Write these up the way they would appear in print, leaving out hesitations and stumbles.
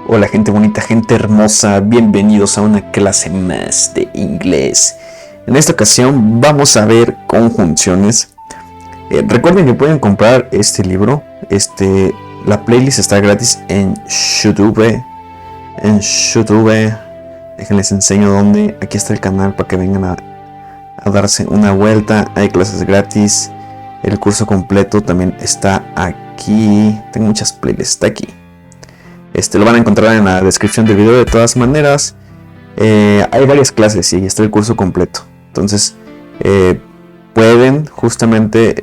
Hola gente bonita, gente hermosa, bienvenidos a una clase más de inglés. En esta ocasión vamos a ver conjunciones. Recuerden que pueden comprar este libro. La playlist está gratis en YouTube. Déjenles enseño dónde. Aquí está el canal para que vengan a darse una vuelta. Hay clases gratis. El curso completo también está aquí. Tengo muchas playlists, está aquí. Lo van a encontrar en la descripción del video de todas maneras. Hay varias clases y está el curso completo. Entonces pueden justamente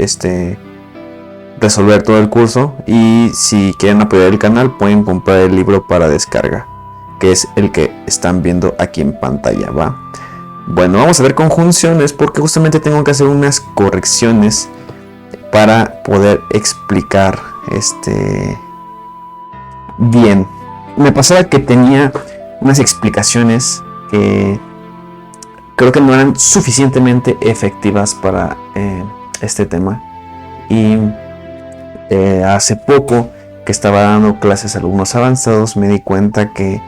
resolver todo el curso. Y si quieren apoyar el canal, pueden comprar el libro para descarga, que es el que están viendo aquí en pantalla, ¿va? Bueno, vamos a ver conjunciones porque justamente tengo que hacer unas correcciones para poder explicar bien. Me pasaba que tenía unas explicaciones que creo que no eran suficientemente efectivas para este tema. Y hace poco que estaba dando clases a alumnos avanzados me di cuenta que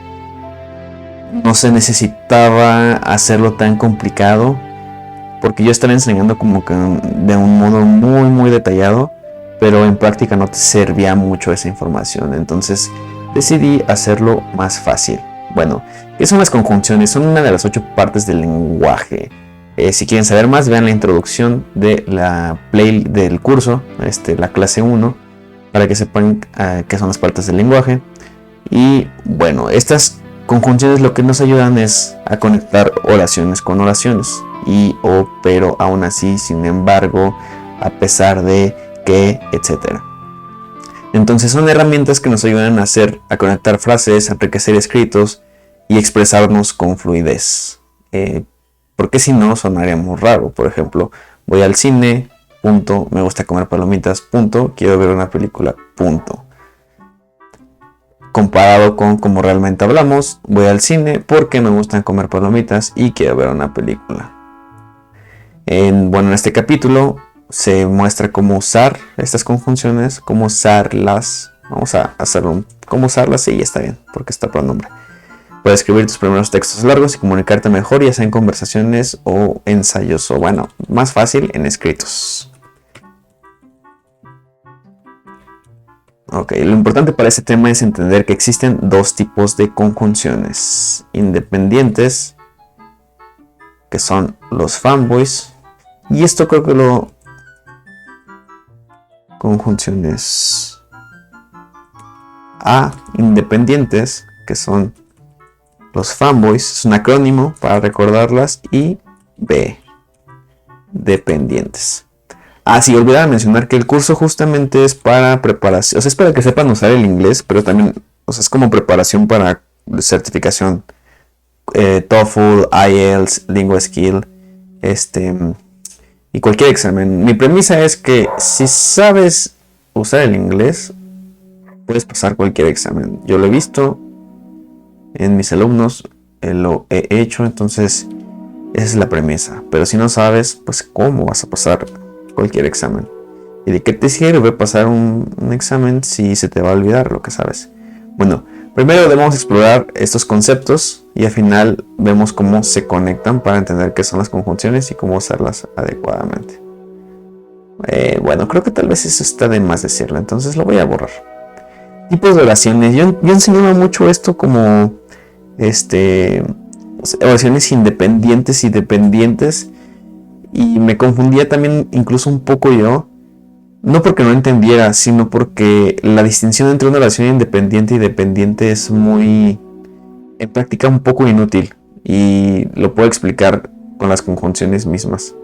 no se necesitaba hacerlo tan complicado, porque yo estaba enseñando como que de un modo muy detallado, pero en práctica no te servía mucho esa información. Entonces decidí hacerlo más fácil. Bueno, ¿qué son las conjunciones? Son una de las 8 partes del lenguaje. Si quieren saber más, vean la introducción de la play del curso, la clase 1, para que sepan qué son las partes del lenguaje. Y bueno, estas conjunciones lo que nos ayudan es a conectar oraciones con oraciones. Pero, aún así, sin embargo, a pesar de, que, etcétera. Entonces son herramientas que nos ayudan a conectar frases, a enriquecer escritos y expresarnos con fluidez. Porque si no, sonaríamos raro. Por ejemplo, voy al cine, punto, me gusta comer palomitas, punto, quiero ver una película, punto. Comparado con cómo realmente hablamos, voy al cine porque me gustan comer palomitas y quiero ver una película. En este capítulo se muestra cómo usar estas conjunciones, cómo usarlas. Vamos a hacerlo, cómo usarlas, sí, está bien, porque está por nombre. Puedes escribir tus primeros textos largos y comunicarte mejor, ya sea en conversaciones o ensayos, o bueno, más fácil en escritos. Ok, lo importante para este tema es entender que existen dos tipos de conjunciones independientes, que son los fanboys, y esto creo que conjunciones A, independientes, que son los fanboys, es un acrónimo para recordarlas, y B, dependientes. Sí, olvidaba mencionar que el curso justamente es para preparación, o sea, es para que sepan usar el inglés, pero también, es como preparación para certificación, TOEFL, IELTS, LinguaSkill, y cualquier examen. Mi premisa es que si sabes usar el inglés, puedes pasar cualquier examen. Yo lo he visto en mis alumnos, lo he hecho, entonces esa es la premisa. Pero si no sabes, pues ¿cómo vas a pasar cualquier examen? ¿Y de qué te sirve pasar un examen si se te va a olvidar lo que sabes? Bueno, primero debemos explorar estos conceptos y al final vemos cómo se conectan para entender qué son las conjunciones y cómo usarlas adecuadamente. Bueno, creo que tal vez eso está de más decirlo, entonces lo voy a borrar. Tipos de oraciones. Yo enseñaba mucho esto como oraciones independientes y dependientes, y me confundía también incluso un poco yo, no porque no entendiera, sino porque la distinción entre una oración independiente y dependiente es muy, en práctica, un poco inútil, y lo puedo explicar con las conjunciones mismas.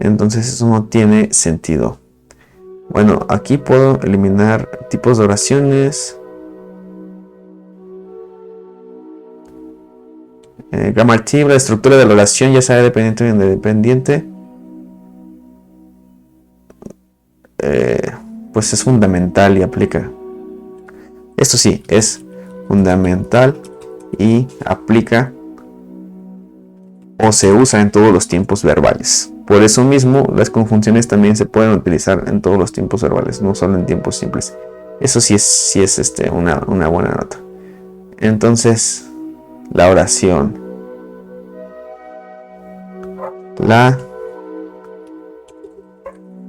Entonces eso no tiene sentido. Bueno, aquí puedo eliminar tipos de oraciones. Grammar-Tip, la estructura de la oración, ya sea dependiente o independiente, pues es fundamental y aplica. Esto sí, es fundamental y aplica o se usa en todos los tiempos verbales. Por eso mismo, las conjunciones también se pueden utilizar en todos los tiempos verbales, no solo en tiempos simples. Eso sí es una buena nota. Entonces, la oración. La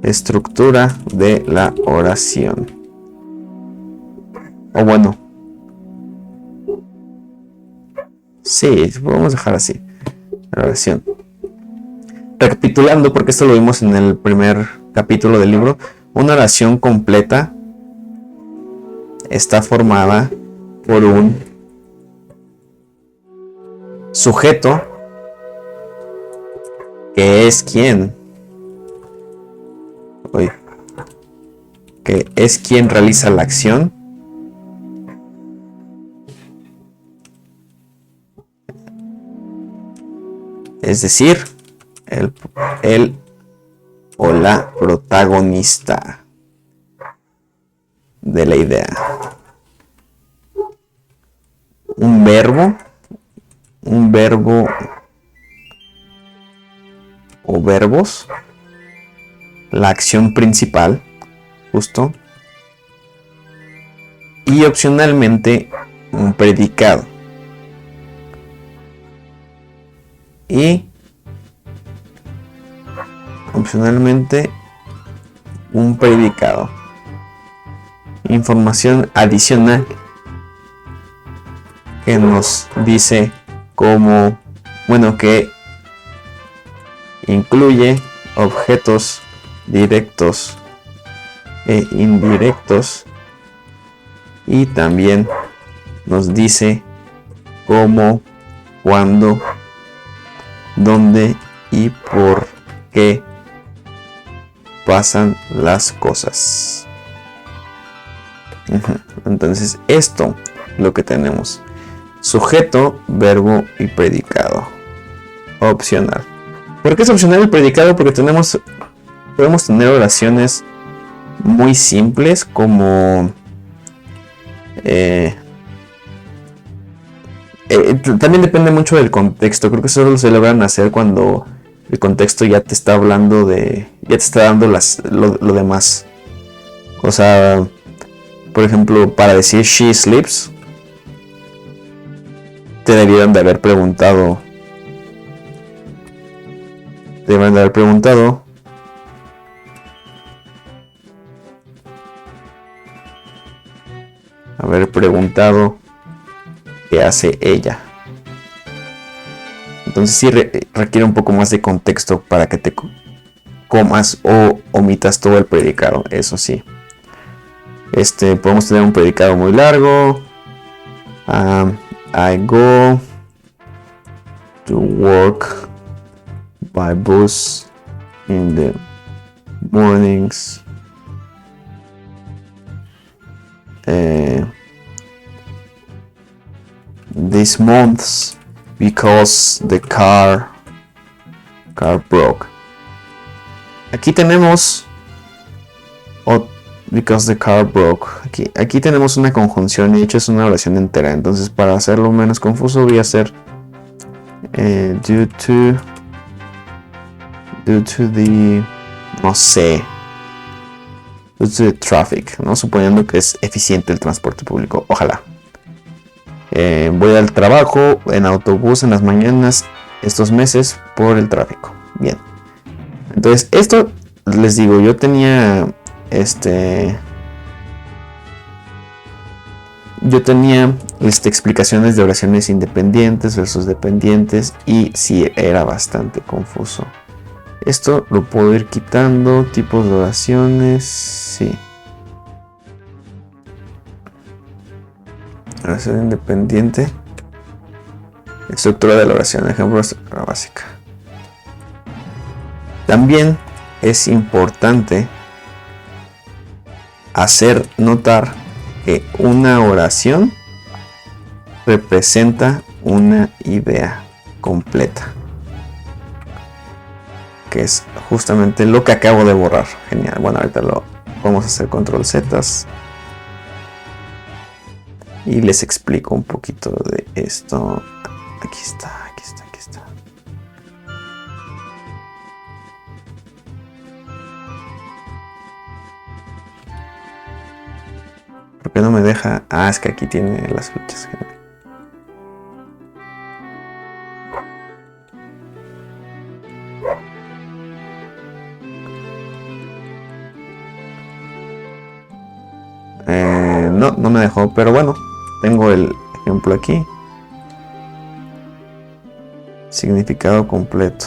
estructura de la oración. O bueno. Sí, podemos dejar así. La oración. Recapitulando, porque esto lo vimos en el primer capítulo del libro, una oración completa está formada por un sujeto que es quien realiza la acción, es decir, el o la protagonista de la idea. Un verbo o verbos, la acción principal, justo, y opcionalmente un predicado. Y opcionalmente un predicado. Información adicional que nos dice cómo, bueno, que incluye objetos directos e indirectos, y también nos dice cómo, cuándo, dónde y por qué pasan las cosas. Entonces, esto lo que tenemos: sujeto, verbo y predicado. Opcional. ¿Por qué es opcional el predicado? Porque podemos tener oraciones muy simples como también depende mucho del contexto. Creo que eso lo celebran hacer cuando el contexto ya te está hablando ya te está dando lo demás. O sea, por ejemplo, para decir she sleeps, te debieron de haber preguntado. Qué hace ella. Entonces sí requiere un poco más de contexto para que te comas o omitas todo el predicado, eso sí. Podemos tener un predicado muy largo. I go to work by bus in the mornings. This month because the car broke. Aquí tenemos because the car broke. Aquí tenemos una conjunción y de hecho es una oración entera. Entonces, para hacerlo menos confuso, voy a hacer due to the, no sé, due to the traffic, ¿no? Suponiendo que es eficiente el transporte público. Ojalá. Voy al trabajo en autobús en las mañanas estos meses por el tráfico. Bien. Entonces, esto les digo, yo tenía explicaciones de oraciones independientes versus dependientes y sí era bastante confuso. Esto lo puedo ir quitando. Tipos de oraciones, sí. Oración independiente. Estructura de la oración. Ejemplo de estructura básica. También es importante hacer notar que una oración representa una idea completa, que es justamente lo que acabo de borrar. Genial. Bueno, ahorita lo vamos a hacer control Z y les explico un poquito de esto. Aquí está. ¿Por qué no me deja? Es que aquí tiene las flechas. no me dejó, pero bueno, tengo el ejemplo aquí. Significado completo.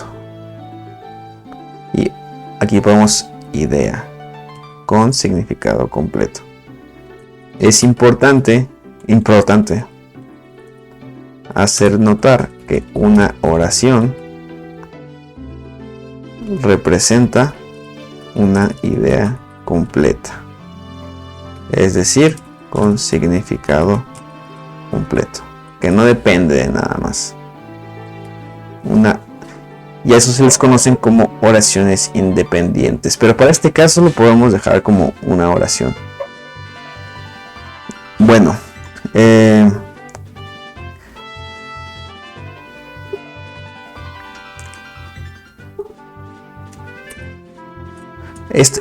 Y aquí ponemos idea con significado completo. Es importante hacer notar que una oración representa una idea completa, es decir, con significado completo, que no depende de nada más. Y a eso se les conocen como oraciones independientes, pero para este caso lo podemos dejar como una oración. Bueno,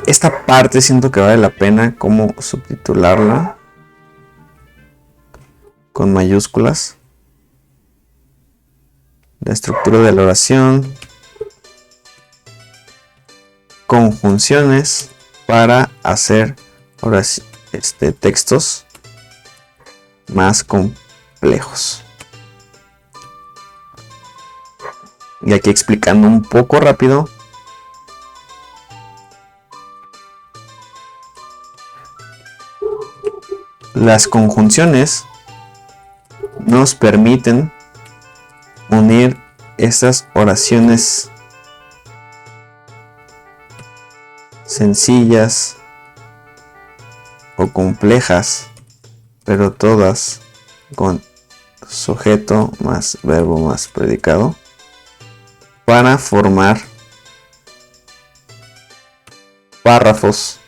esta parte siento que vale la pena como subtitularla con mayúsculas. La estructura de la oración, conjunciones para hacer textos más complejos. Y aquí explicando un poco rápido. Las conjunciones nos permiten unir estas oraciones sencillas o complejas, pero todas con sujeto más verbo más predicado, para formar párrafos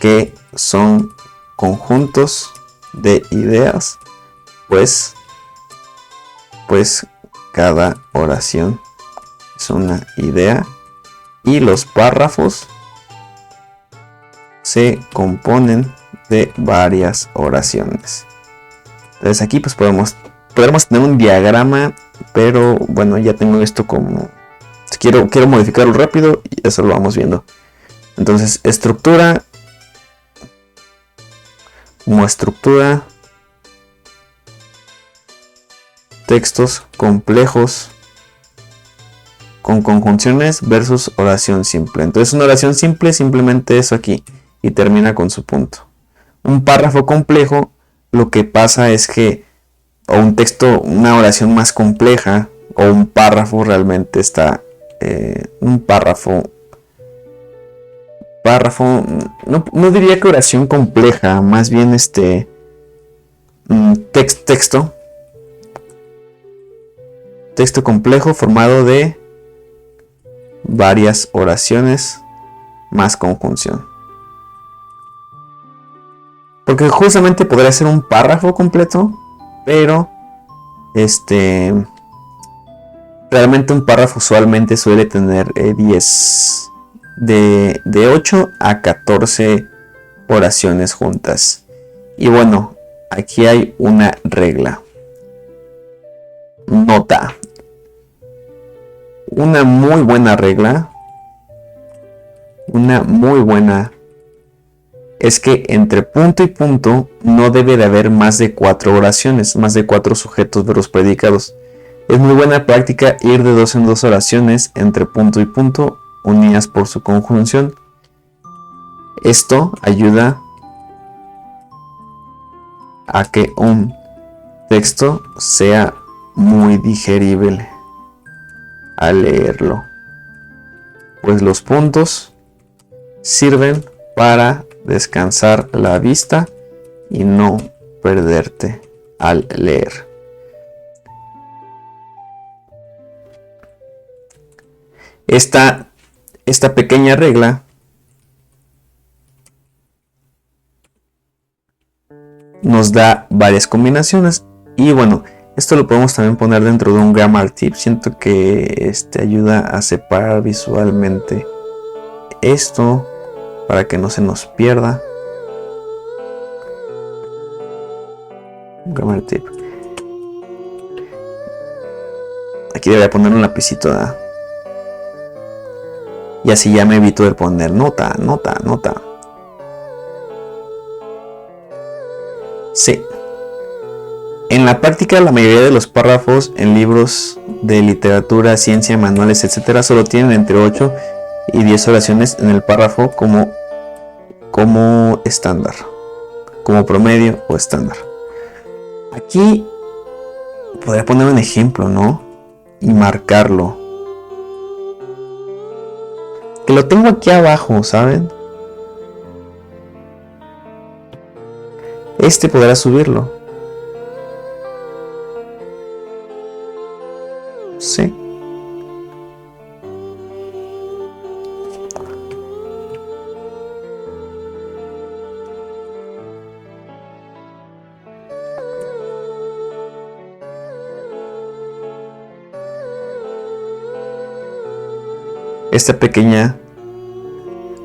que son conjuntos de ideas, pues cada oración es una idea y los párrafos se componen de varias oraciones. Entonces aquí pues podemos tener un diagrama, pero bueno, ya tengo esto como quiero modificarlo rápido y eso lo vamos viendo. Entonces estructura textos complejos con conjunciones versus oración simple. Entonces una oración simple simplemente eso aquí y termina con su punto. Un párrafo complejo, lo que pasa es que o un texto, una oración más compleja o un párrafo realmente está un párrafo no diría que oración compleja, más bien texto complejo formado de varias oraciones más conjunción. Porque justamente podría ser un párrafo completo, pero realmente un párrafo usualmente suele tener 10 de 8 a 14 oraciones juntas. Y bueno, aquí hay una regla. Nota. Una muy buena regla. Es que entre punto y punto no debe de haber más de 4 oraciones, más de 4 sujetos verbos predicados. Es muy buena práctica ir de 2 en 2 oraciones entre punto y punto unidas por su conjunción. Esto ayuda a que un texto sea muy digerible al leerlo, pues los puntos sirven para descansar la vista y no perderte al leer. Esta pequeña regla nos da varias combinaciones y bueno, esto lo podemos también poner dentro de un grammar tip. Siento que ayuda a separar visualmente esto para que no se nos pierda. Grammar tip. Aquí debería poner un lapicito, ¿verdad? Y así ya me evito de poner nota. Sí. En la práctica, la mayoría de los párrafos en libros de literatura, ciencia, manuales, etcétera, solo tienen entre 8 y 10 oraciones en el párrafo como estándar, como promedio o estándar. Aquí podría poner un ejemplo, ¿no? Y marcarlo. Que lo tengo aquí abajo, ¿saben? Podrá subirlo. Sí. Esta pequeña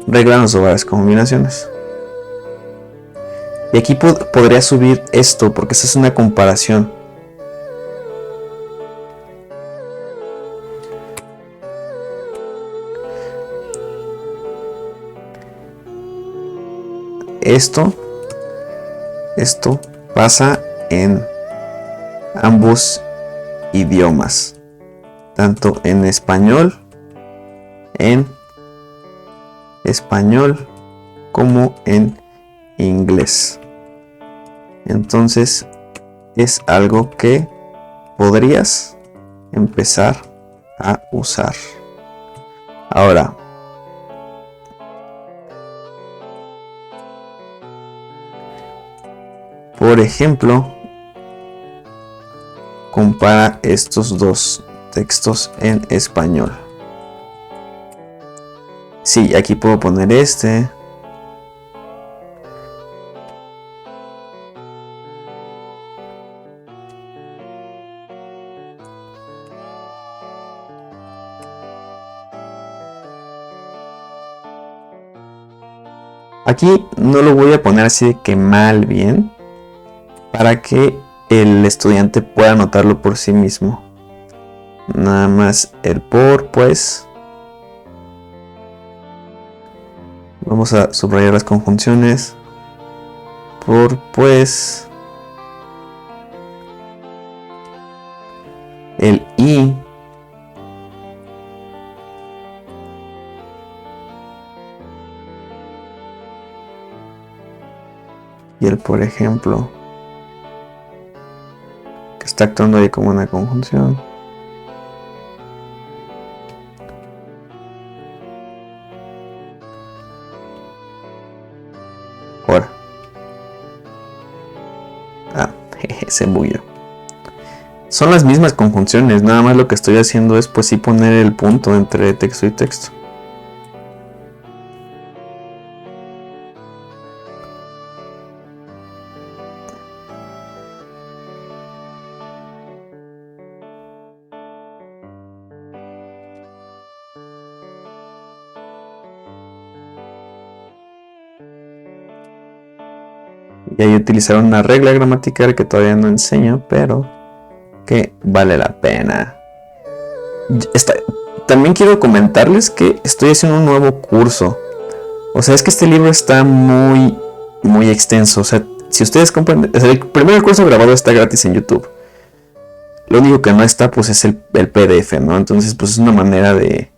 regla nos da varias combinaciones. Y aquí podría subir esto porque esta es una comparación. Esto pasa en ambos idiomas, tanto en español como en inglés. Entonces es algo que podrías empezar a usar. Ahora, por ejemplo, compara estos dos textos en español. Sí, aquí puedo poner este. Aquí no lo voy a poner así de que mal bien, para que el estudiante pueda anotarlo por sí mismo. Nada más el por, pues. Vamos a subrayar las conjunciones. Por, pues. El y. Y el por ejemplo, que está actuando ahí como una conjunción. Ahora. Se bugueó. Son las mismas conjunciones, nada más lo que estoy haciendo es pues sí poner el punto entre texto y texto. Y ahí utilizar una regla gramatical que todavía no enseño, pero que vale la pena. También quiero comentarles que estoy haciendo un nuevo curso. O sea, es que este libro está muy extenso. O sea, si ustedes compran... O sea, el primer curso grabado está gratis en YouTube. Lo único que no está, pues, es el PDF, ¿no? Entonces, pues, es una manera de...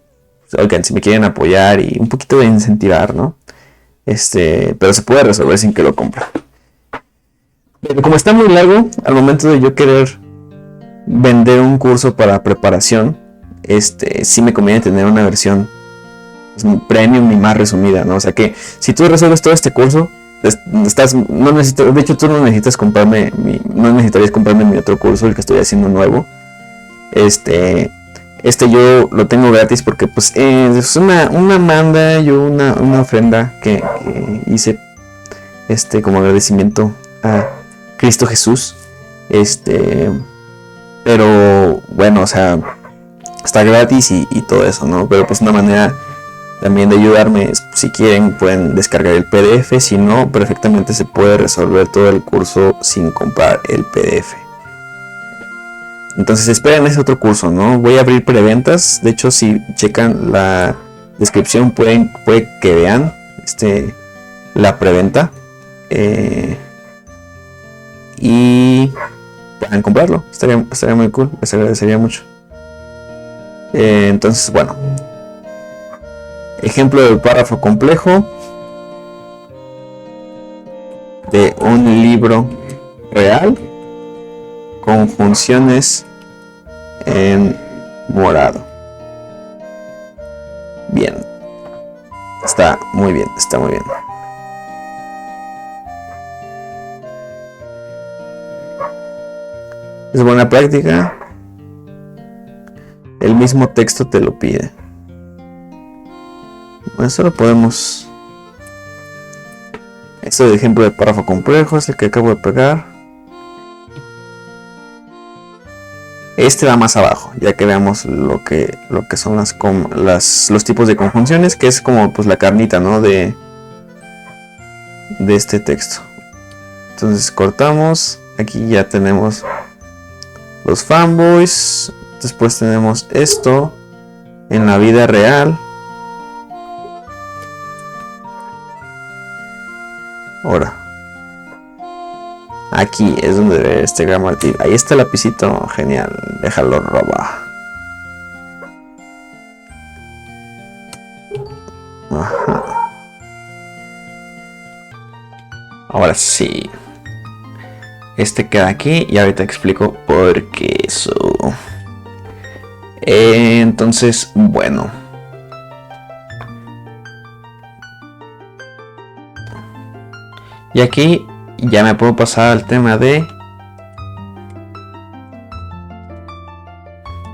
Oigan, si me quieren apoyar y un poquito de incentivar, ¿no? Pero se puede resolver sin que lo compren. Pero como está muy largo, al momento de yo querer vender un curso para preparación, sí me conviene tener una versión premium y más resumida, ¿no? O sea que si tú resuelves todo este curso, no necesitas, de hecho tú no necesitas comprarme no necesitarías comprarme mi otro curso, el que estoy haciendo nuevo. Yo lo tengo gratis porque pues es una manda, yo una ofrenda que hice como agradecimiento a Cristo Jesús. Pero bueno, o sea, está gratis y todo eso, ¿no? Pero pues una manera también de ayudarme, si quieren pueden descargar el PDF, si no, perfectamente se puede resolver todo el curso sin comprar el PDF. Entonces esperen ese otro curso, ¿no? Voy a abrir preventas, de hecho si checan la descripción puede que vean la preventa. y puedan comprarlo. Estaría muy cool, les agradecería mucho. Entonces, bueno, ejemplo del párrafo complejo de un libro real con funciones en morado. Bien, está muy bien, está muy bien. Es buena práctica. El mismo texto te lo pide. Bueno, esto lo podemos. Este ejemplo de párrafo complejo es el que acabo de pegar. Este va más abajo, ya que veamos lo que son los tipos de conjunciones, que es como pues la carnita, ¿no? de este texto. Entonces cortamos. Aquí ya tenemos los fanboys. Después tenemos esto en la vida real. Ahora, aquí es donde debe este grammar tip. Ahí está el lapicito, genial. Déjalo roba. Ajá. Ahora sí. Este queda aquí y ahorita explico por qué eso. Entonces, bueno. Y aquí ya me puedo pasar al tema de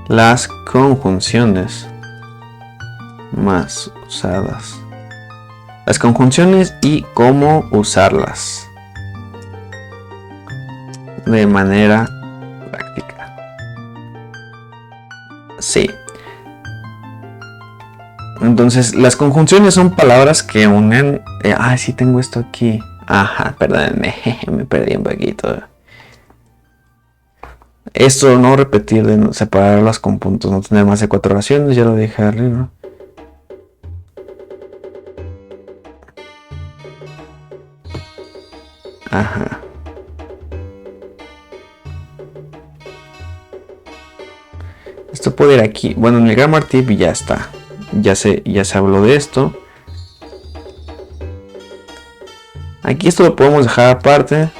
las conjunciones más usadas. Las conjunciones y cómo usarlas de manera práctica. Sí. Entonces, las conjunciones son palabras que unen. Sí, tengo esto aquí. Ajá, perdónenme, me perdí un poquito. Esto no repetir, de separarlas con puntos, no tener más de 4 oraciones, ya lo dije arriba. Ajá. Esto puede ir aquí. Bueno, en el grammar tip ya está. Ya se habló de esto. Aquí esto lo podemos dejar aparte.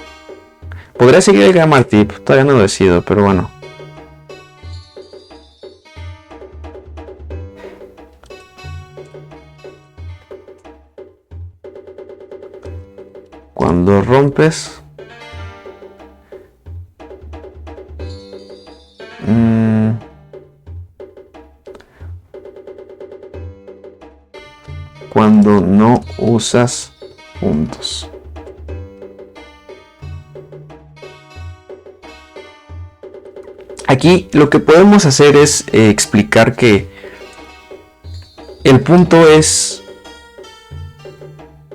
Podría seguir el grammar tip, todavía no lo decido, pero bueno. Cuando rompes cuando no usas puntos. Aquí lo que podemos hacer es explicar que el punto es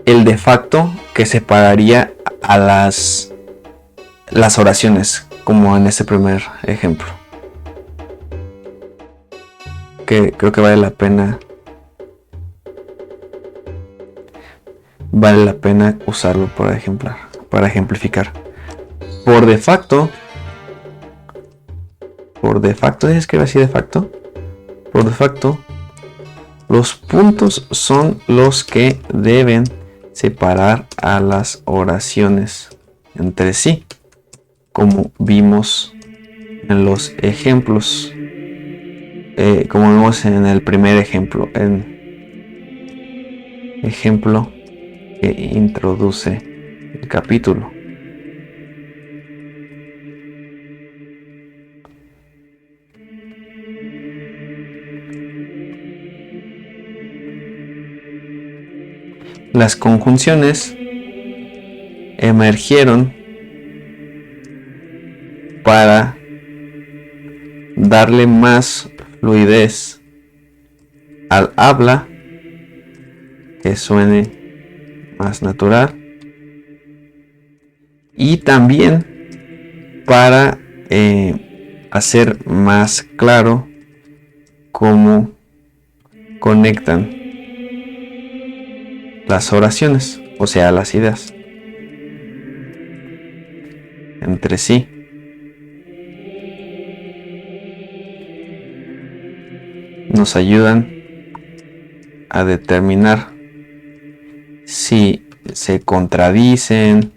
el de facto que separaría a las oraciones, como en este primer ejemplo. Que creo que vale la pena usarlo para ejemplificar. Por defecto, ¿es que así de facto? Por defecto, los puntos son los que deben separar a las oraciones entre sí, como vimos en los ejemplos, como vimos en el primer ejemplo, que introduce el capítulo. Las conjunciones emergieron para darle más fluidez al habla, que suene más natural, y también para hacer más claro cómo conectan las oraciones, o sea, las ideas. entre sí. Nos ayudan a determinar si se contradicen,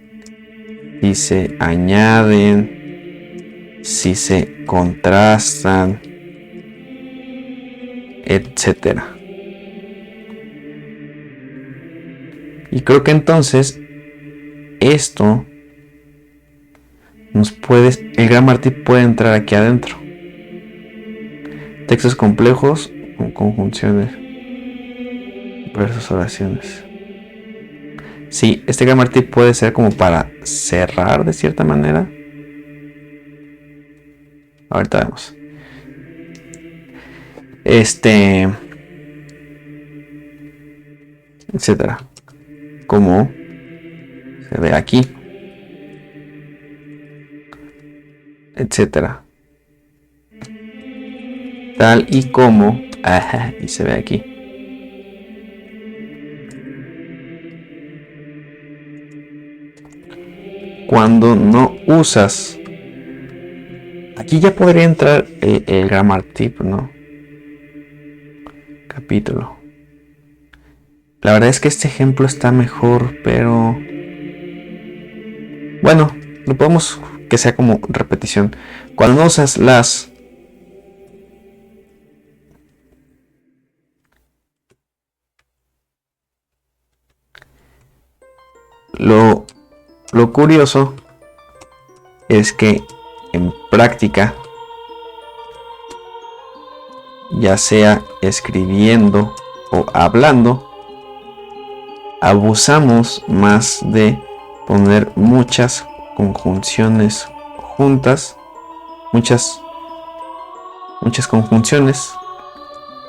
si se añaden, si se contrastan, etcétera. Y creo que entonces esto el grammar tip puede entrar aquí adentro. Textos complejos con conjunciones versus oraciones. Sí, este grammar tip puede ser como para cerrar de cierta manera. Ahorita vemos. Etcétera. Como se ve aquí. Etcétera. Tal y como. Y se ve aquí. Cuando no usas. Aquí ya podría entrar el grammar tip, ¿no? Capítulo. La verdad es que este ejemplo está mejor, pero bueno, lo podemos que sea como repetición. Cuando no usas las, lo curioso es que en práctica, ya sea escribiendo o hablando, abusamos más de poner muchas conjunciones juntas, muchas conjunciones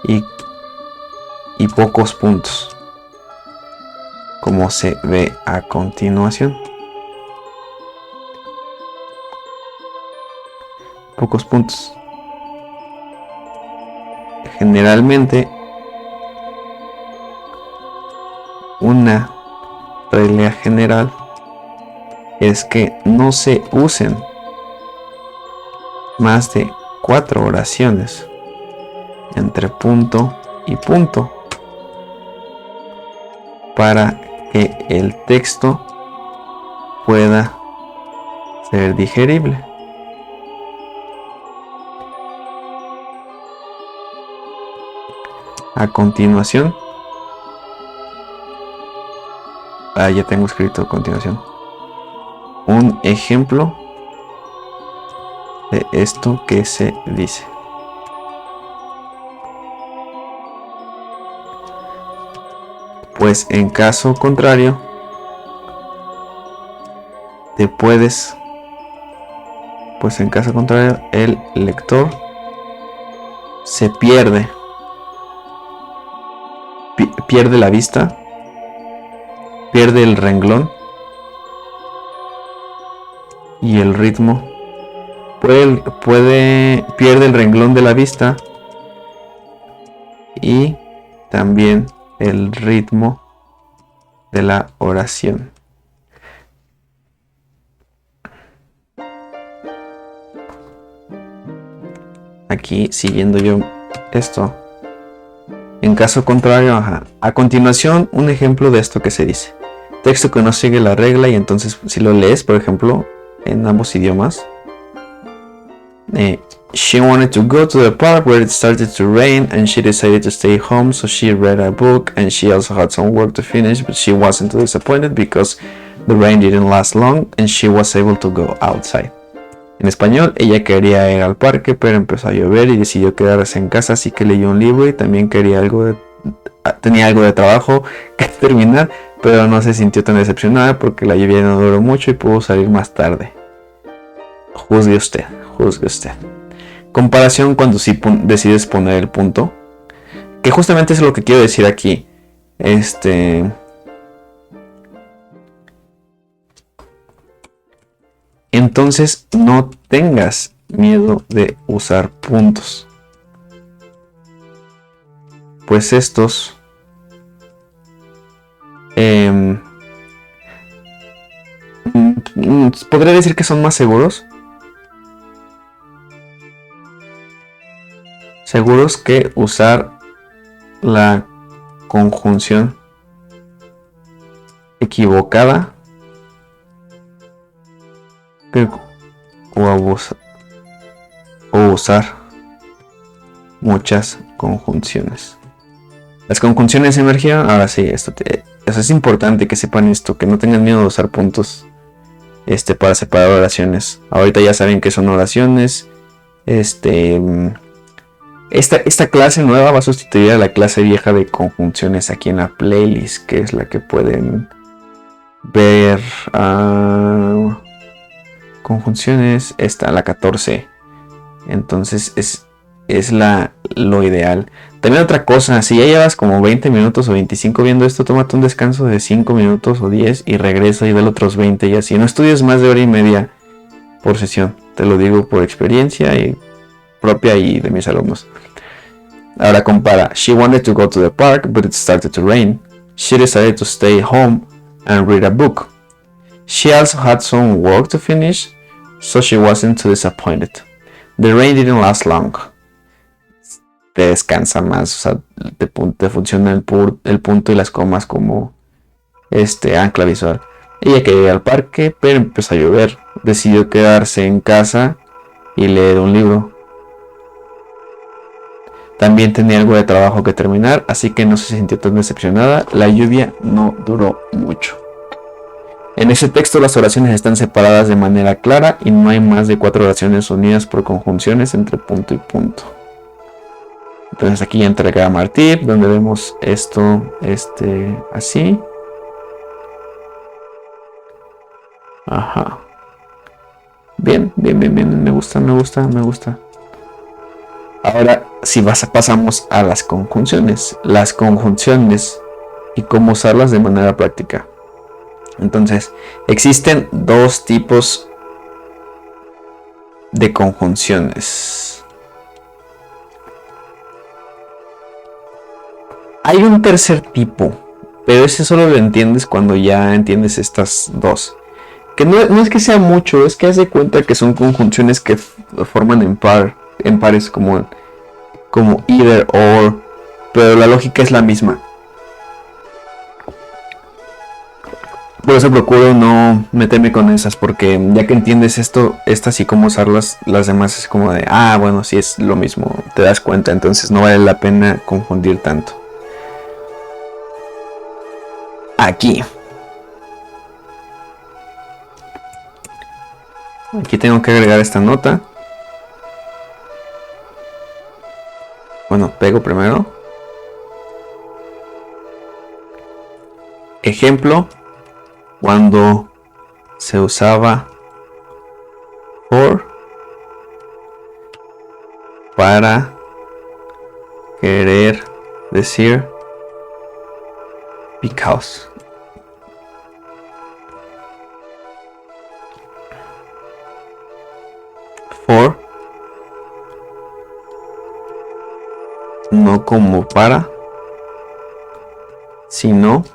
y pocos puntos, como se ve a continuación. Pocos puntos. Generalmente una regla general es que no se usen más de 4 oraciones entre punto y punto para que el texto pueda ser digerible. A continuación, ya tengo escrito a continuación un ejemplo de esto que se dice. Pues en caso contrario, el lector se pierde la vista, pierde el renglón y el ritmo. Pierde el renglón de la vista y también el ritmo de la oración. Aquí siguiendo yo esto. En caso contrario, a continuación un ejemplo de esto que se dice. Texto que no sigue la regla y entonces si lo lees, por ejemplo, en ambos idiomas. She wanted to go to the park where it started to rain and she decided to stay home, so she read a book and she also had some work to finish, but she wasn't too disappointed because the rain didn't last long and she was able to go outside. En español, ella quería ir al parque, pero empezó a llover y decidió quedarse en casa, así que leyó un libro y también tenía algo de trabajo que terminar, pero no se sintió tan decepcionada porque la lluvia no duró mucho y pudo salir más tarde. Juzgue usted. Comparación cuando sí decides poner el punto, que justamente es lo que quiero decir aquí. Entonces no tengas miedo de usar puntos, pues estos podría decir que son más seguros. Seguros que usar la conjunción equivocada o usar muchas conjunciones. Las conjunciones emergieron. Ahora sí, eso es importante que sepan esto, que no tengan miedo de usar puntos para separar oraciones. Ahorita ya saben que son oraciones. Esta clase nueva va a sustituir a la clase vieja de conjunciones aquí en la playlist, que es la que pueden ver. Conjunciones, la 14. Entonces es lo ideal. También otra cosa, si ya llevas como 20 minutos o 25 viendo esto, tómate un descanso de 5 minutos o 10 y regresa y dale otros 20 y así. No estudies más de hora y media por sesión. Te lo digo por experiencia y propia y de mis alumnos. Ahora compara. She wanted to go to the park, but it started to rain. She decided to stay home and read a book. She also had some work to finish, so she wasn't too disappointed. The rain didn't last long. Te descansa más, o sea, te funciona el punto y las comas como ancla visual. Ella quería ir al parque, pero empezó a llover. Decidió quedarse en casa y leer un libro. También tenía algo de trabajo que terminar, así que no se sintió tan decepcionada. La lluvia no duró mucho. En ese texto las oraciones están separadas de manera clara y no hay más de 4 oraciones unidas por conjunciones entre punto y punto. Entonces aquí ya entra Grammar Tip, donde vemos esto, así. Ajá. Bien, me gusta. Ahora, si pasamos a las conjunciones y cómo usarlas de manera práctica. Entonces, existen 2 tipos de conjunciones. Hay un tercer tipo, pero ese solo lo entiendes cuando ya entiendes estas 2. Que no es que sea mucho, es que haz de cuenta que son conjunciones que forman en pares como either or, pero la lógica es la misma. Por eso procuro no meterme con esas, porque ya que entiendes estas y cómo usarlas, las demás es como de, bueno, sí es lo mismo, te das cuenta, entonces no vale la pena confundir tanto. Aquí tengo que agregar esta nota. Bueno, pego primero. Ejemplo, cuando se usaba for para querer decir because. For, no como para, sino,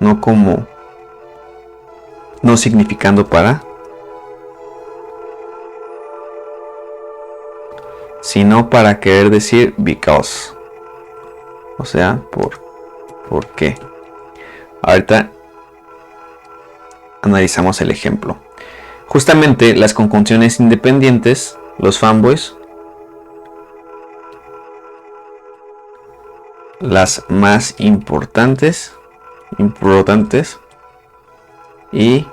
no como, no significando para, sino para querer decir because, o sea, por qué. Ahorita analizamos el ejemplo. Justamente las conjunciones independientes, los fanboys, las más importantes y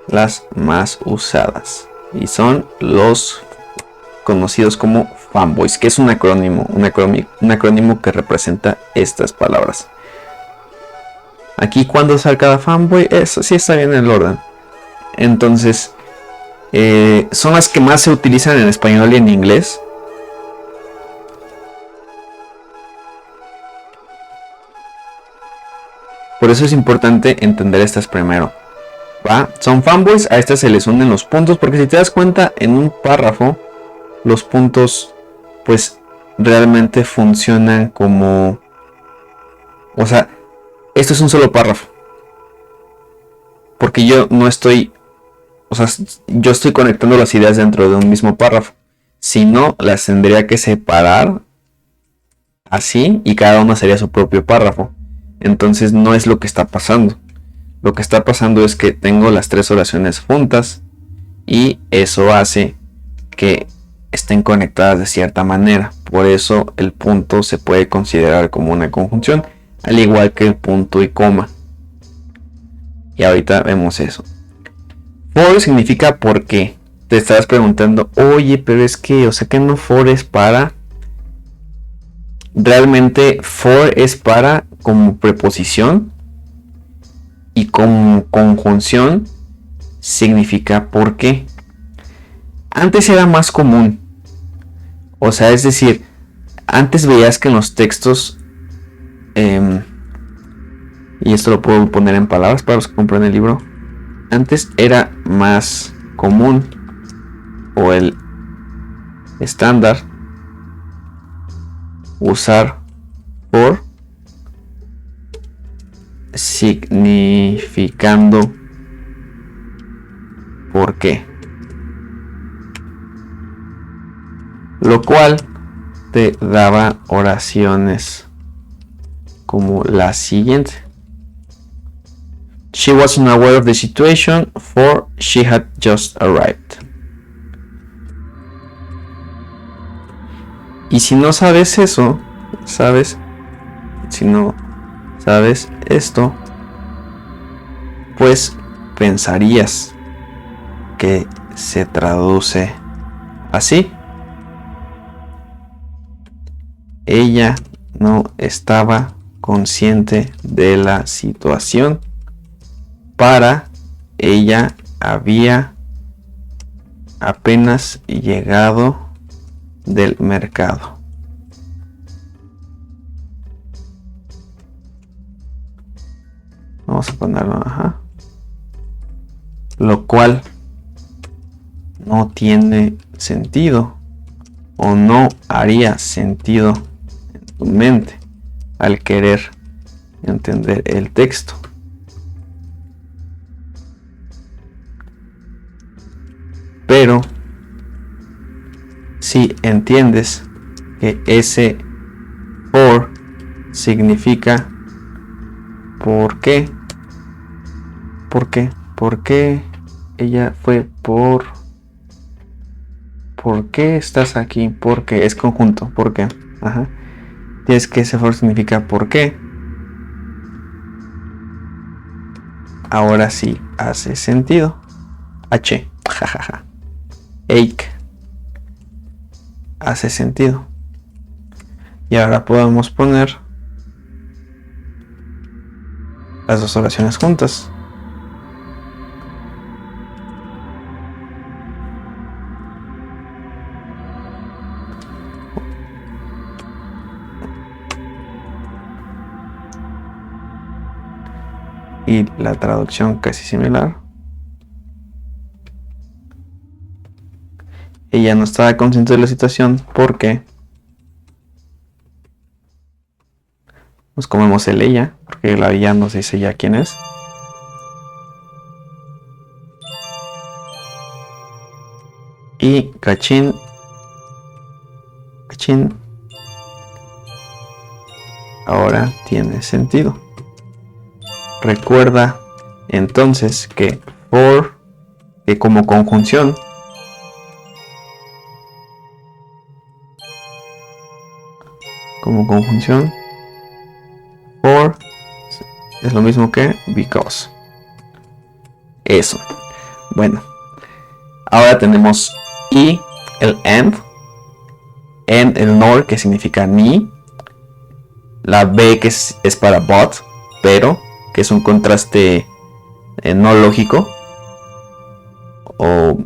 las más usadas, y son los conocidos como fanboys, que es un acrónimo que representa estas palabras. Aquí cuando usar cada fanboy, eso sí está bien en el orden. Entonces son las que más se utilizan en español y en inglés. Por eso es importante entender estas primero, ¿va? Son fanboys, a estas se les unen los puntos, porque si te das cuenta en un párrafo los puntos pues realmente funcionan como, o sea, esto es un solo párrafo, porque yo no estoy, o sea, yo estoy conectando las ideas dentro de un mismo párrafo. Si no, las tendría que separar así y cada una sería su propio párrafo. Entonces no es lo que está pasando. Lo que está pasando es que tengo las tres oraciones juntas y eso hace que estén conectadas de cierta manera. Por eso el punto se puede considerar como una conjunción, al igual que el punto y coma. Y ahorita vemos eso. For significa por qué. Te estabas preguntando, oye, pero es que, o sea que no for es para. Realmente for es para como preposición y como conjunción significa por qué. Antes era más común. O sea, es decir, antes veías que en los textos, y esto lo puedo poner en palabras para los que compran el libro, antes era más común o el estándar usar for significando por qué, lo cual te daba oraciones como la siguiente. She wasn't aware of the situation, for she had just arrived. Y si no sabes eso, si no sabes esto, pues pensarías que se traduce así. Ella no estaba consciente de la situación. Para ella había apenas llegado del mercado. Vamos a ponerlo, lo cual no tiene sentido o no haría sentido en tu mente al querer entender el texto. Pero si entiendes que ese for significa por qué, ella fue por qué estás aquí, porque es conjunto, por qué, tienes que ese for significa por qué. Ahora sí hace sentido. Jajaja. Ache hace sentido. Y ahora podemos poner las dos oraciones juntas. Y la traducción casi similar. Ella no estaba consciente de la situación porque nos comemos el ella, porque la ella nos dice ya quién es. Y cachín ahora tiene sentido. Recuerda entonces que for, que como conjunción, for es lo mismo que because. Eso. Bueno, ahora tenemos y el and el nor, que significa ni, la b, que es para but, pero, que es un contraste no lógico, o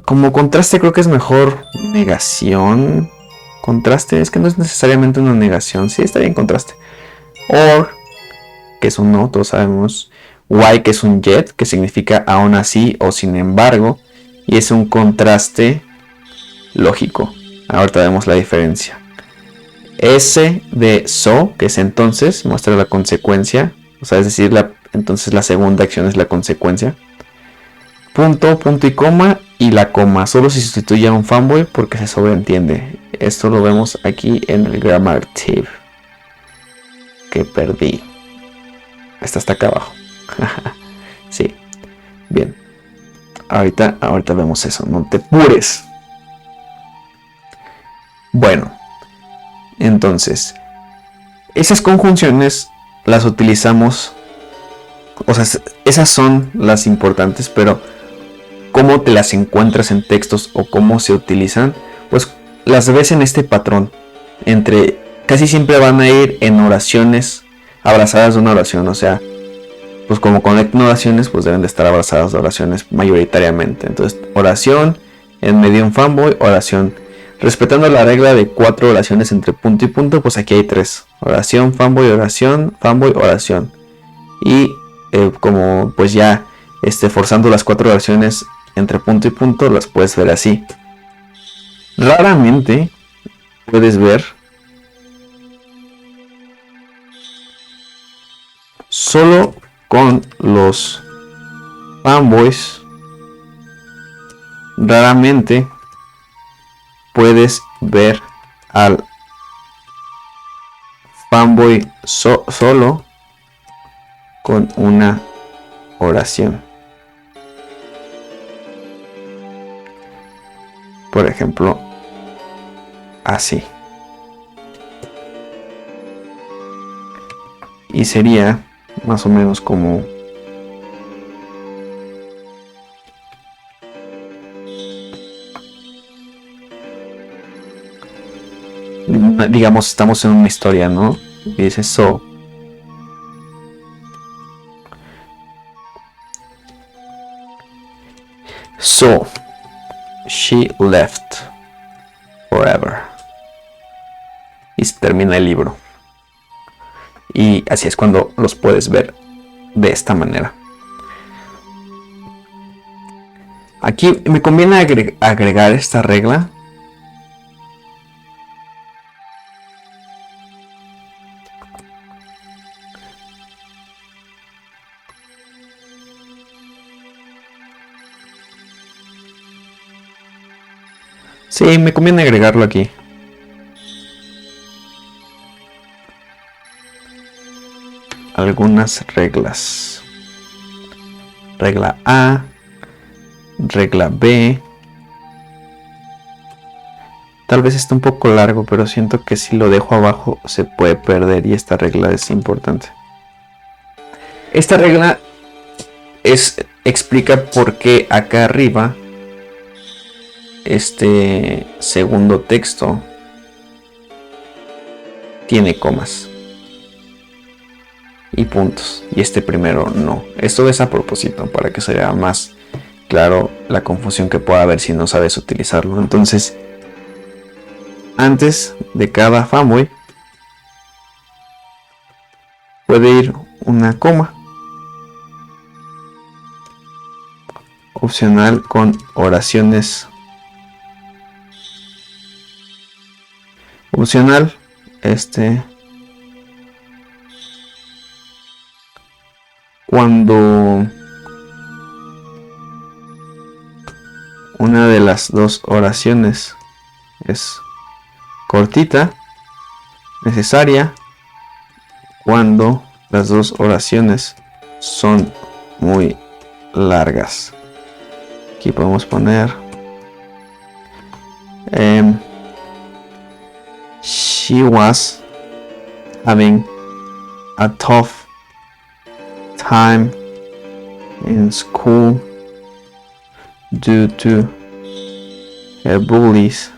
como contraste creo que es mejor negación. Contraste es que no es necesariamente una negación, sí está bien contraste. Or, que es un no, todos sabemos. Why, que es un yet, que significa aún así o sin embargo, y es un contraste lógico. Ahorita vemos la diferencia. S de so, que es entonces, muestra la consecuencia, o sea, es decir, entonces la segunda acción es la consecuencia. Punto, punto y coma, y la coma solo se sustituye a un fanboy porque se sobreentiende. Esto lo vemos aquí en el grammar tip que perdí. Esta está acá abajo. Sí, bien. Ahorita vemos eso, no te apures. Bueno, entonces, esas conjunciones las utilizamos, o sea, esas son las importantes, pero cómo te las encuentras en textos o cómo se utilizan, pues las ves en este patrón. Casi siempre van a ir en oraciones abrazadas de una oración, o sea, pues como conectan oraciones, pues deben de estar abrazadas de oraciones mayoritariamente. Entonces, oración, en medio un fanboy, oración. Respetando la regla de 4 oraciones entre punto y punto, pues aquí hay 3. Oración, fanboy, oración. Y como pues ya forzando las 4 oraciones entre punto y punto, las puedes ver así. Raramente puedes ver solo con los fanboys. Raramente puedes ver al fanboy solo con una oración. Por ejemplo, así. Y sería más o menos como digamos, estamos en una historia, ¿no? Y dice so she left forever. Y se termina el libro. Y así es cuando los puedes ver de esta manera. Aquí me conviene agregar esta regla. Sí, me conviene agregarlo aquí. Algunas reglas. Regla A. Regla B. Tal vez esté un poco largo, pero siento que si lo dejo abajo se puede perder y esta regla es importante. Esta regla explica por qué acá arriba este segundo texto tiene comas y puntos y este primero no. Esto es a propósito para que se vea más claro la confusión que pueda haber si no sabes utilizarlo. Entonces, antes de cada fanboy puede ir una coma opcional con oraciones opcional cuando una de las dos oraciones es cortita, necesaria, cuando las dos oraciones son muy largas. Aquí podemos poner she was having a tough time in school due to her bullies.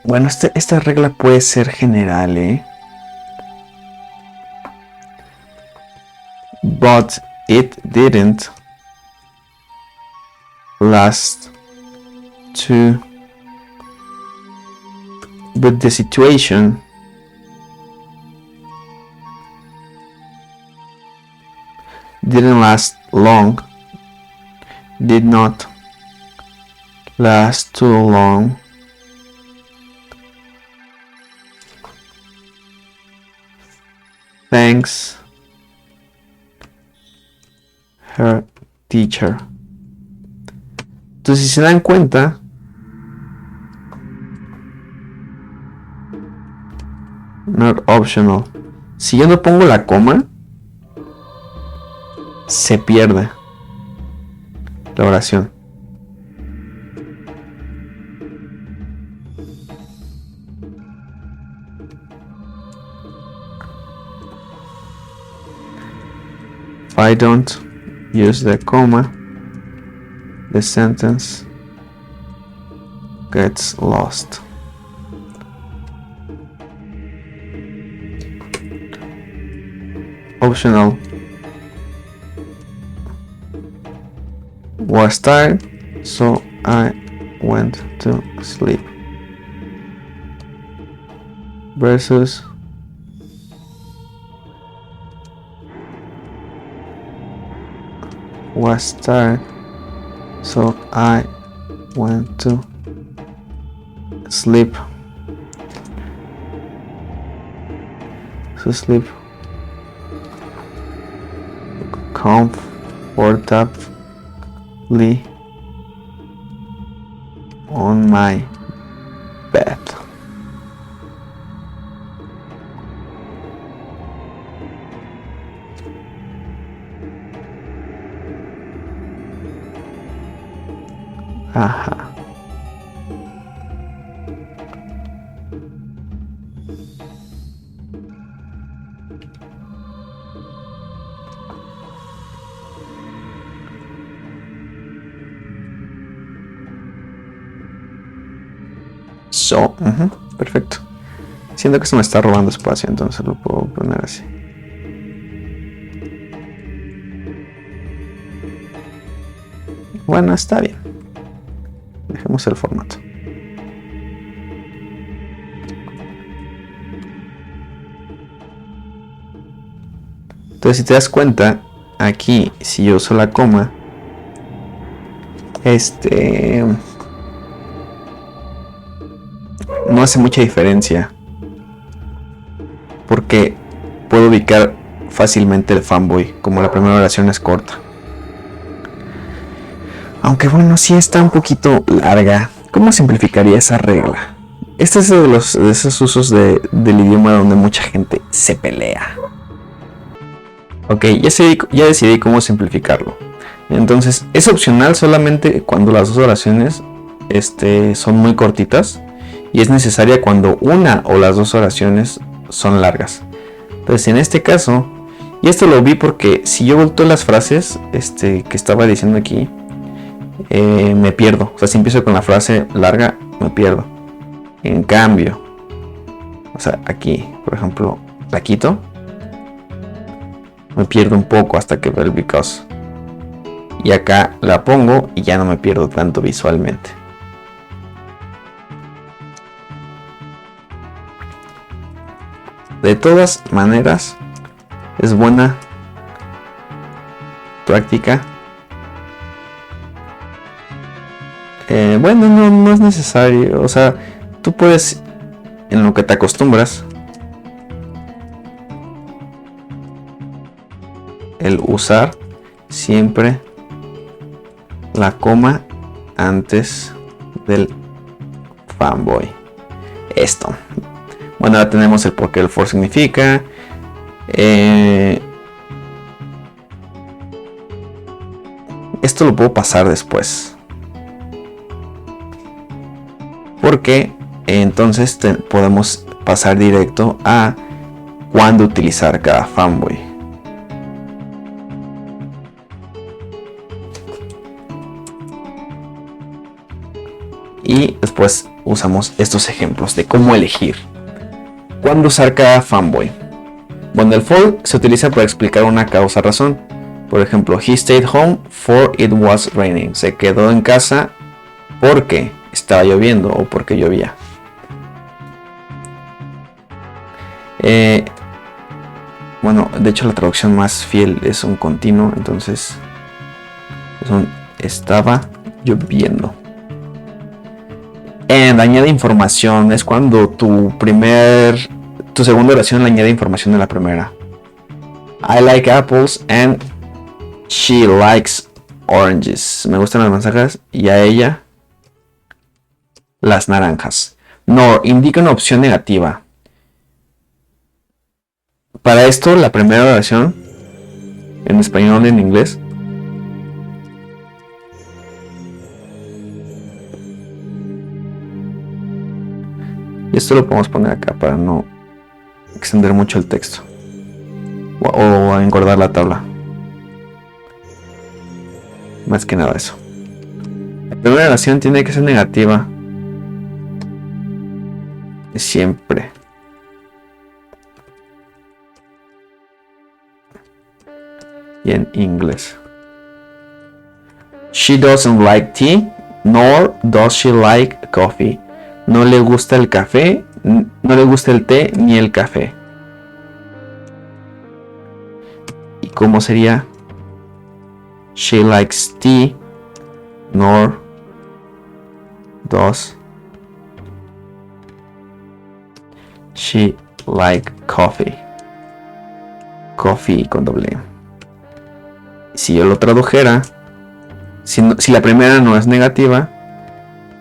Bueno, esta regla puede ser general, but it didn't last to. But the situation didn't last long, did not last too long. Thanks, her teacher. Entonces, si se dan cuenta, not optional. Si yo no pongo la coma, se pierde la oración. If I don't use the comma, the sentence gets lost. Optional. Was tired, so I went to sleep. Versus was tired, so I went to sleep. So sleep comfortably on my bed. Ajá. So, perfecto. Siento que se me está robando espacio, entonces lo puedo poner así. Bueno, está bien. Dejemos el formato. Entonces, si te das cuenta, aquí, si yo uso la coma, no hace mucha diferencia, porque puedo ubicar fácilmente el fanboy, como la primera oración es corta. Aunque bueno, sí está un poquito larga. ¿Cómo simplificaría esa regla? Este es de esos usos del idioma donde mucha gente se pelea. Ok, ya decidí cómo simplificarlo. Entonces, es opcional solamente cuando las dos oraciones son muy cortitas. Y es necesaria cuando una o las dos oraciones son largas. Entonces, en este caso, y esto lo vi porque si yo volteo las frases que estaba diciendo aquí, me pierdo. O sea, si empiezo con la frase larga, me pierdo. En cambio, o sea, aquí, por ejemplo, la quito, me pierdo un poco hasta que veo el because. Y acá la pongo y ya no me pierdo tanto visualmente. De todas maneras, es buena práctica. Bueno, no es necesario. O sea, tú puedes, en lo que te acostumbras, el usar siempre la coma antes del fanboy. Esto. Bueno, ahora tenemos el por qué el for significa. Esto lo puedo pasar después. Porque entonces podemos pasar directo a cuándo utilizar cada fanboy. Y después usamos estos ejemplos de cómo elegir. ¿Cuándo usar cada fanboy? Bueno, el for se utiliza para explicar una causa-razón. Por ejemplo, he stayed home for it was raining. Se quedó en casa porque estaba lloviendo o porque llovía. Bueno, de hecho la traducción más fiel es un continuo, entonces estaba lloviendo. And añade información. Es cuando tu segunda oración le añade información a la primera. I like apples and she likes oranges. Me gustan las manzanas y a ella las naranjas. Nor indica una opción negativa. Para esto, la primera oración, en español y en inglés, y esto lo podemos poner acá para no extender mucho el texto o engordar la tabla. Más que nada eso. La primera oración tiene que ser negativa. Siempre. Y en inglés. She doesn't like tea, nor does she like coffee. No le gusta el café, no le gusta el té ni el café. ¿Y cómo sería? She likes tea, nor does she like coffee. Coffee con doble. Si yo lo tradujera, si la primera no es negativa, es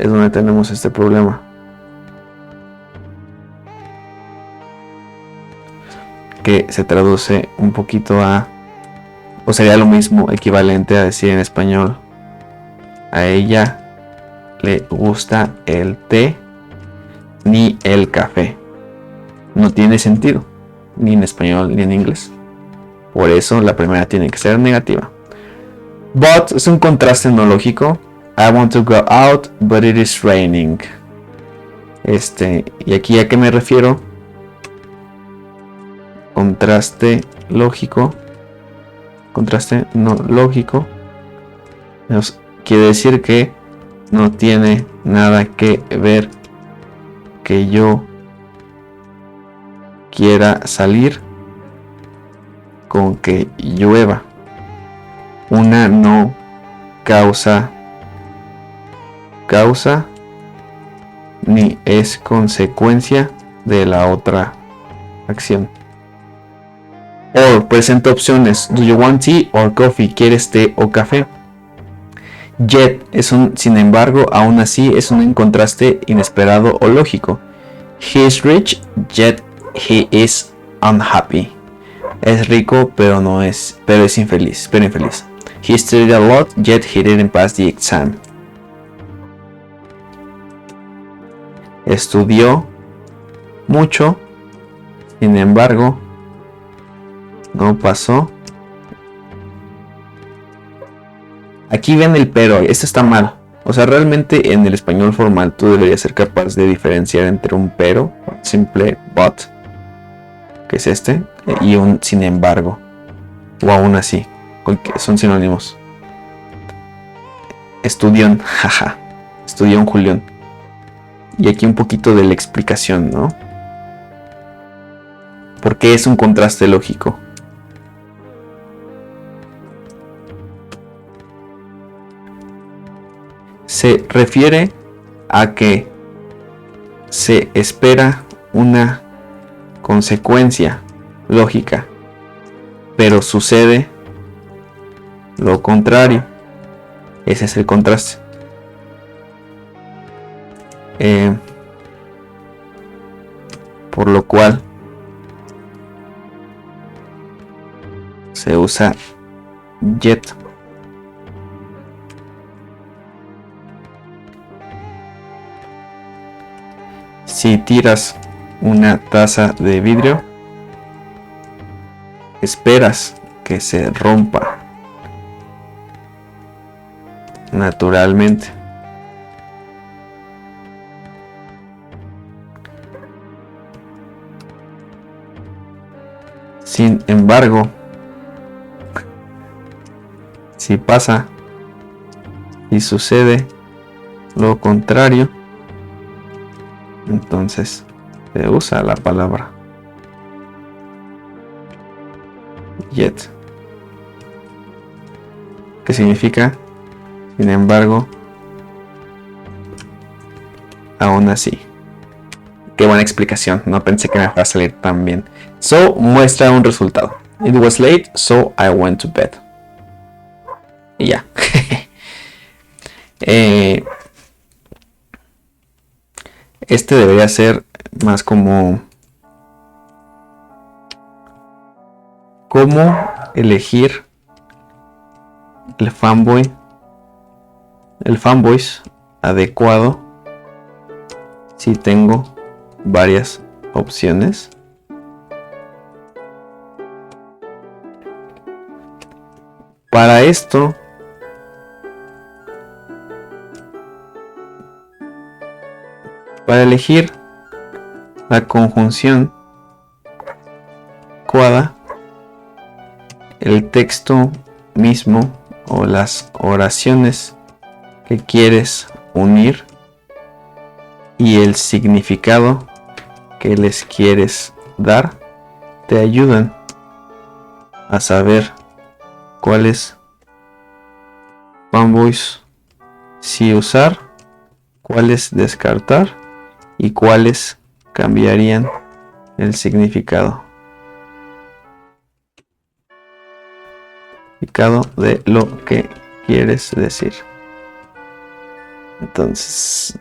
donde tenemos este problema. Que se traduce un poquito a, o sería lo mismo, equivalente a decir en español, a ella le gusta el té ni el café. No tiene sentido, ni en español ni en inglés. Por eso la primera tiene que ser negativa. But es un contraste no lógico. I want to go out, but it is raining. Y aquí a qué me refiero. Contraste lógico. Contraste no lógico. Quiere decir que no tiene nada que ver que yo quiera salir con que llueva. Una no causa ni es consecuencia de la otra acción. Or presenta opciones. Do you want tea or coffee? ¿Quieres té o café? Yet es un sin embargo, aún así es un contraste inesperado o lógico. He is rich, yet he is unhappy. Es rico, pero es infeliz. He studied a lot, yet he didn't pass the exam. Estudió mucho, sin embargo, no pasó. Aquí ven el pero, esto está mal. O sea, realmente en el español formal tú deberías ser capaz de diferenciar entre un pero, simple but, que es este, y un sin embargo, o aún así, son sinónimos. Estudión, jaja, estudió un Julián. Y aquí un poquito de la explicación, ¿no? Porque es un contraste lógico. Se refiere a que se espera una consecuencia lógica, pero sucede lo contrario. Ese es el contraste. Por lo cual se usa yet. Si tiras una taza de vidrio, esperas que se rompa naturalmente. Sin embargo, si pasa y sucede lo contrario, entonces se usa la palabra yet, que significa sin embargo aún así. Qué buena explicación, no pensé que me fuera a salir tan bien. So, muestra un resultado. It was late, so I went to bed. Y ya. Este debería ser más como cómo elegir el fanboys adecuado si tengo varias opciones. Para esto, para elegir la conjunción adecuada, el texto mismo o las oraciones que quieres unir y el significado que les quieres dar te ayudan a saber cuáles fanboys sí usar, cuáles descartar y cuáles cambiarían el significado de lo que quieres decir. Entonces,